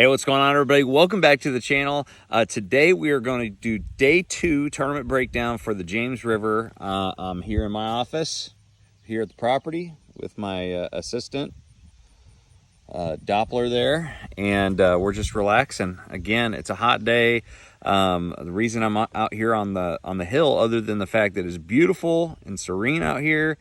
Hey, what's going on, everybody? Welcome back to the channel. Today we are going to do day 2 tournament breakdown for the James River. I'm here in my office, here at the property with my assistant, Doppler there, and we're just relaxing. Again, it's a hot day. The reason I'm out here on the hill, other than the fact that it's beautiful and serene out here,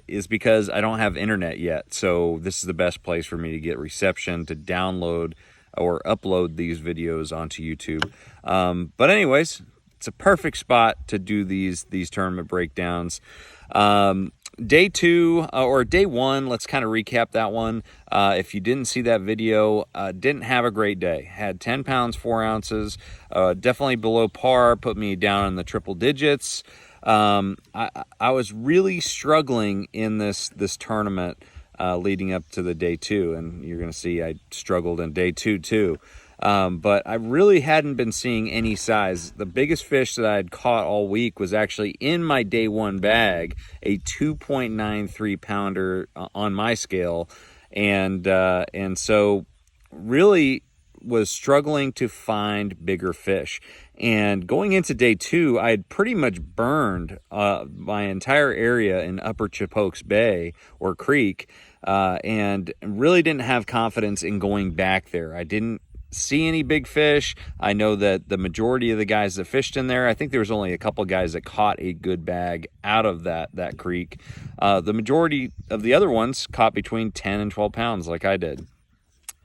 is because I don't have internet yet. So this is the best place for me to get reception to download or upload these videos onto YouTube. But anyways, it's a perfect spot to do these tournament breakdowns. Day 2 or day 1, let's kind of recap that one. If you didn't see that video, didn't have a great day. Had 10 pounds 4 ounces, definitely below par, put me down in the triple digits. I was really struggling in this tournament leading up to the day 2, and you're going to see I struggled in day 2 too. But I really hadn't been seeing any size. The biggest fish that I had caught all week was actually in my day 1 bag, a 2.93 pounder on my scale, and so really was struggling to find bigger fish. And going into day 2, I had pretty much burned my entire area in Upper Chipokes Bay or Creek, and really didn't have confidence in going back there. I didn't see any big fish. I know that the majority of the guys that fished in there, I think there was only a couple guys that caught a good bag out of that creek. The majority of the other ones caught between 10 and 12 pounds like I did.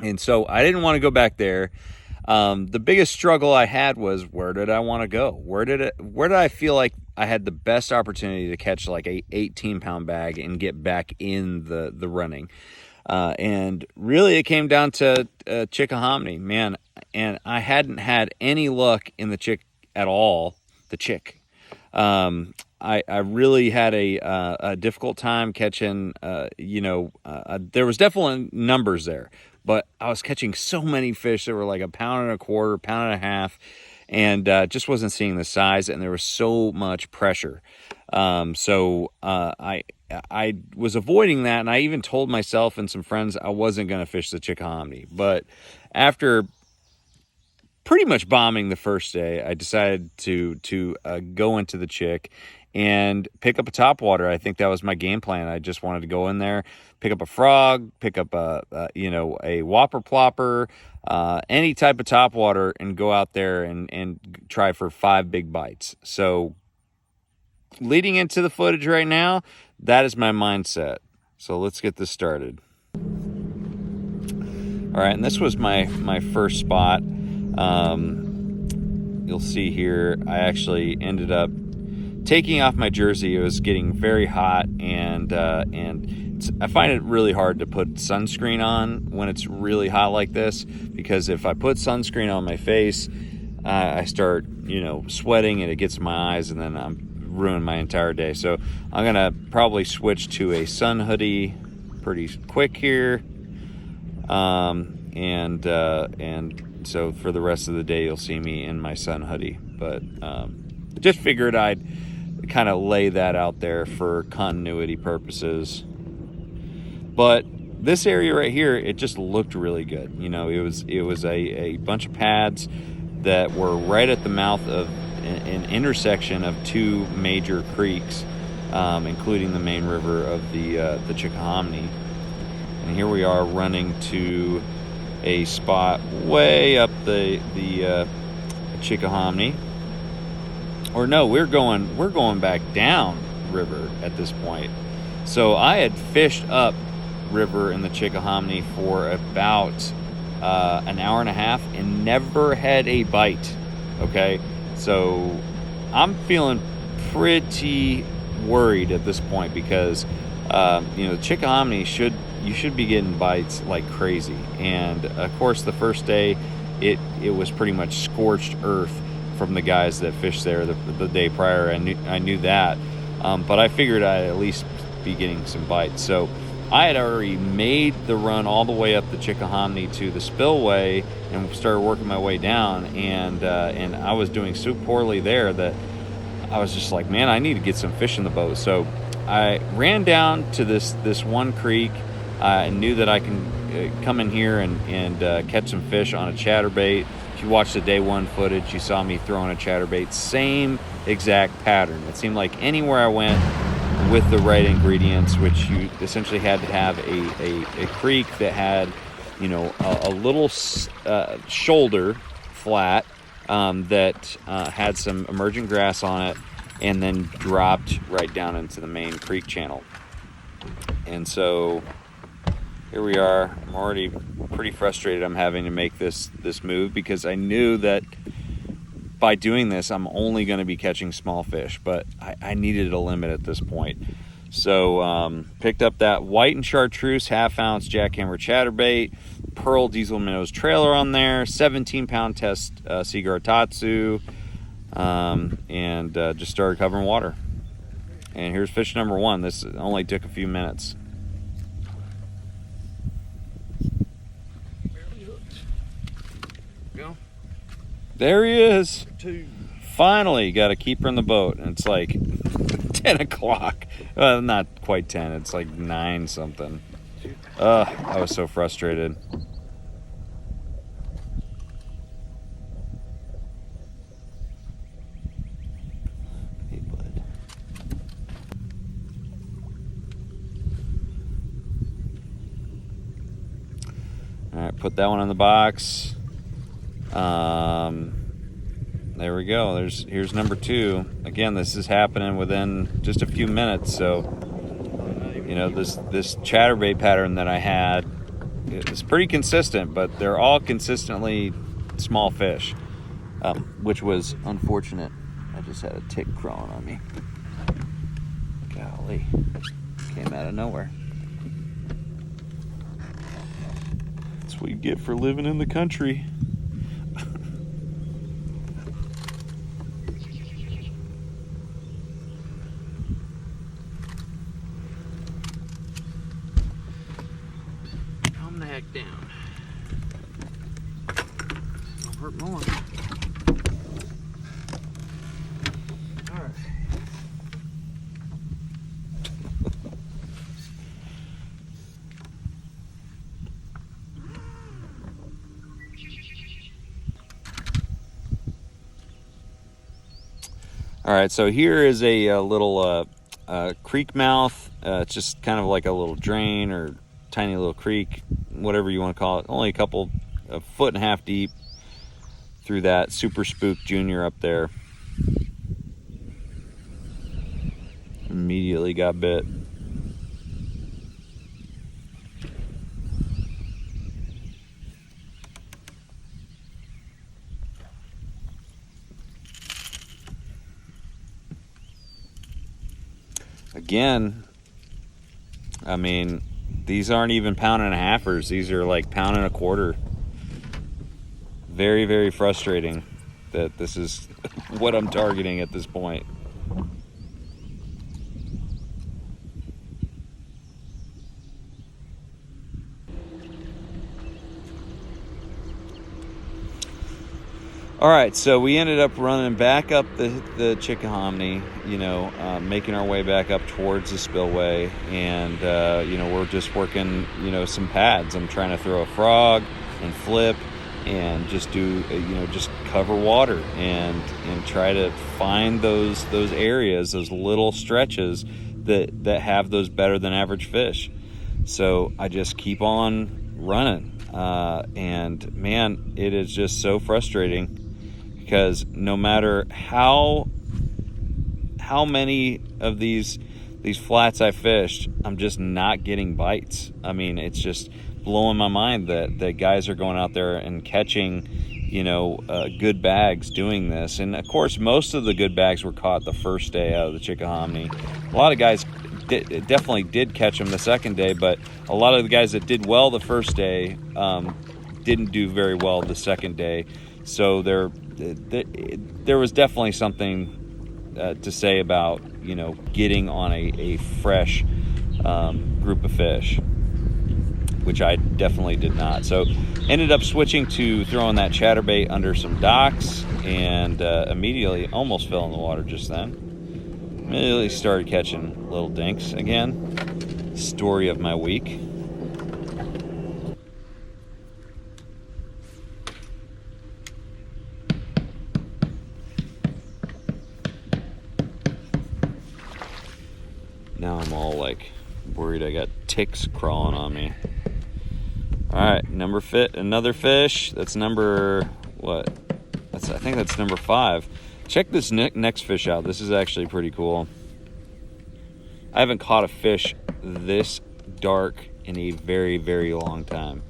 And so I didn't want to go back there. The biggest struggle I had was, where did I want to go? Where did I feel like I had the best opportunity to catch like a 18-pound bag and get back in the running? And really it came down to Chickahominy, man. And I hadn't had any luck in the chick at all. The chick. I really had a difficult time catching, there was definitely numbers there, but I was catching so many fish that were like 1.25 pounds, 1.5 pounds, and just wasn't seeing the size, and there was so much pressure. So I was avoiding that, and I even told myself and some friends I wasn't going to fish the Chickahominy. But after pretty much bombing the first day, I decided to go into the chick and pick up a topwater. I think that was my game plan. I just wanted to go in there, pick up a frog, pick up a whopper plopper, any type of topwater, and go out there and try for 5 big bites. So leading into the footage right now, that is my mindset. So let's get this started. All right, and this was my first spot. You'll see here, I actually ended up taking off my jersey. It was getting very hot, and I find it really hard to put sunscreen on when it's really hot like this, because if I put sunscreen on my face, I start sweating, and it gets in my eyes, and then I'm ruin my entire day. So I'm gonna probably switch to a sun hoodie pretty quick here, and so for the rest of the day you'll see me in my sun hoodie. But just figured I'd kind of lay that out there for continuity purposes. But this area right here, it just looked really good. It was a bunch of pads that were right at the mouth of an intersection of 2 major creeks, including the main river of the Chickahominy. And here we are running to a spot way up the Chickahominy. Or no, we're going back down river at this point. So I had fished up river in the Chickahominy for about an hour and a half and never had a bite. Okay, so I'm feeling pretty worried at this point, because the Chickahominy you should be getting bites like crazy. And of course the first day it was pretty much scorched earth from the guys that fished there the day prior. I knew that, but I figured I'd at least be getting some bites. So I had already made the run all the way up the Chickahominy to the spillway and started working my way down, and I was doing so poorly there that I was just like, man, I need to get some fish in the boat. So I ran down to this one creek. I knew that I can come in here and catch some fish on a chatterbait. If you watch the day one footage, you saw me throwing a chatterbait. Same exact pattern. It seemed like anywhere I went with the right ingredients, which you essentially had to have a creek that had, you know, a little shoulder flat that had some emergent grass on it, and then dropped right down into the main creek channel. And so here we are. I'm already pretty frustrated I'm having to make this move, because I knew that by doing this I'm only going to be catching small fish, but I needed a limit at this point. So picked up that white and chartreuse 1/2 ounce jackhammer chatterbait, pearl diesel minnows trailer on there, 17-pound test Seaguar Tatsu, and just started covering water. And here's fish number one. This only took a few minutes. Go. There he is. Finally got a keeper in the boat, and it's like 10 o'clock. Well, not quite 10. It's like 9 something. I was so frustrated. Hey, bud. All right, put that one in the box. There we go. Here's number 2. Again, this is happening within just a few minutes. So, you know, this chatterbait pattern that I had is pretty consistent, but they're all consistently small fish, which was unfortunate. I just had a tick crawling on me. Golly, came out of nowhere. That's what you get for living in the country. Down. Don't hurt more. All right. All right, so here is a little creek mouth. It's just kind of like a little drain or tiny little creek, whatever you want to call it. Only a foot and a half deep through that Super Spook Junior up there. Immediately got bit. Again, I mean, these aren't even 1.5-pounders. These are like 1.25 pounds. Very, very frustrating that this is what I'm targeting at this point. All right, so we ended up running back up the Chickahominy, you know, making our way back up towards the spillway, and you know, we're just working, you know, some pads. I'm trying to throw a frog and flip and just do, you know, just cover water and try to find those areas, those little stretches that have those better than average fish. So I just keep on running, and man, it is just so frustrating, because no matter how many of these flats I fished, I'm just not getting bites. I mean, it's just blowing my mind that guys are going out there and catching, you know, good bags doing this. And of course, most of the good bags were caught the first day out of the Chickahominy. A lot of guys definitely did catch them the second day, but a lot of the guys that did well the first day didn't do very well the second day. So there was definitely something to say about, you know, getting on a fresh group of fish, which I definitely did not. So ended up switching to throwing that chatterbait under some docks, and immediately almost fell in the water just then. Immediately started catching little dinks again. Story of my week. like worried I got ticks crawling on me. All right, another fish. That's number, what? I think that's number 5. Check this next fish out. This is actually pretty cool. I haven't caught a fish this dark in a very, very long time.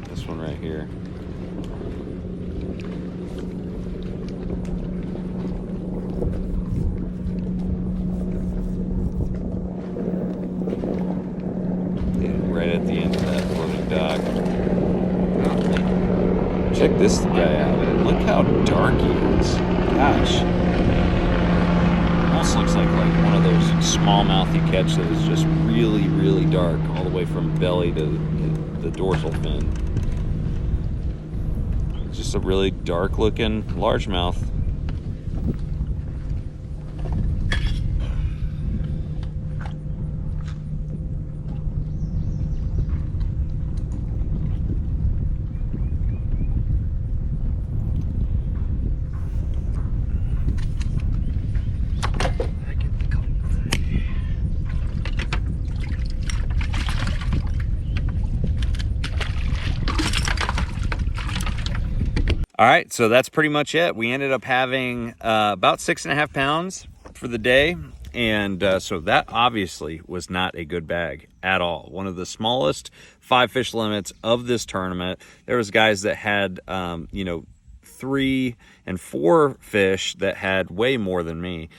This one right here. Right at the end of that floating dock. Check this guy out. Look how dark he is. Gosh. Almost looks like one of those smallmouth you catch that is just really, really dark, all the way from belly to the dorsal fin. It's just a really dark looking largemouth. All right, so that's pretty much it. We ended up having about 6.5 pounds for the day. And so that obviously was not a good bag at all. One of the smallest 5 fish limits of this tournament. There was guys that had, 3 and 4 fish that had way more than me.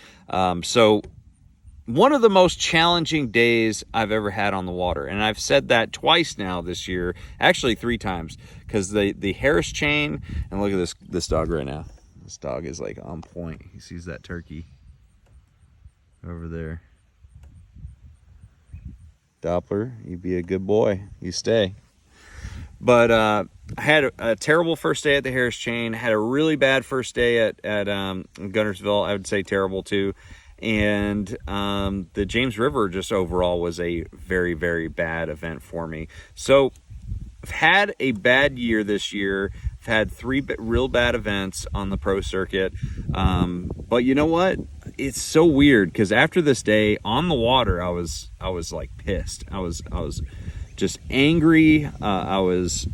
So one of the most challenging days I've ever had on the water. And I've said that twice now this year, actually 3 times, because the Harris chain, and look at this dog right now. This dog is like on point. He sees that turkey over there. Doppler, you be a good boy. You stay. But I had a terrible first day at the Harris chain. Had a really bad first day at Guntersville. I would say terrible too. And the James River just overall was a very, very bad event for me. So I've had a bad year this year. I've had 3 real bad events on the pro circuit. But you know what? It's so weird because after this day on the water, I was like pissed. I was just angry. I was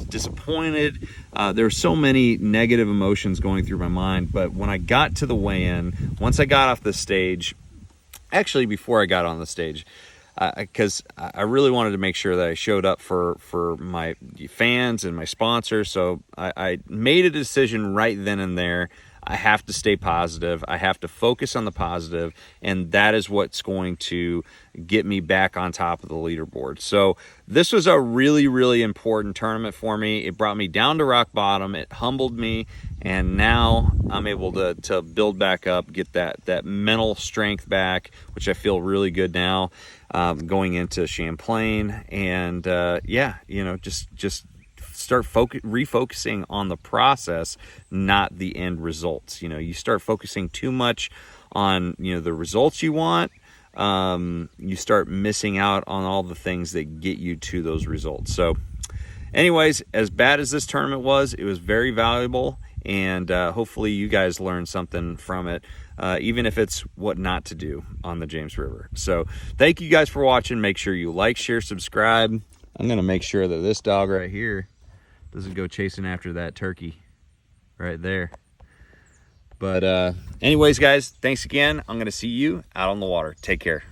disappointed. There were so many negative emotions going through my mind. But when I got to the weigh-in, once I got off the stage, actually before I got on the stage, because I really wanted to make sure that I showed up for my fans and my sponsors. So I made a decision right then and there. I have to stay positive. I have to focus on the positive, and that is what's going to get me back on top of the leaderboard. So this was a really, really important tournament for me. It brought me down to rock bottom. It humbled me, and now I'm able to build back up, get that mental strength back, which I feel really good now going into Champlain. And just start refocusing on the process, not the end results. You start focusing too much on the results you want, you start missing out on all the things that get you to those results. So anyways, as bad as this tournament was, it was very valuable, and hopefully you guys learned something from it, even if it's what not to do on the James River. So thank you guys for watching. Make sure you like, share, subscribe. I'm gonna make sure that this dog right here doesn't go chasing after that turkey right there. But anyways, guys, thanks again. I'm going to see you out on the water. Take care.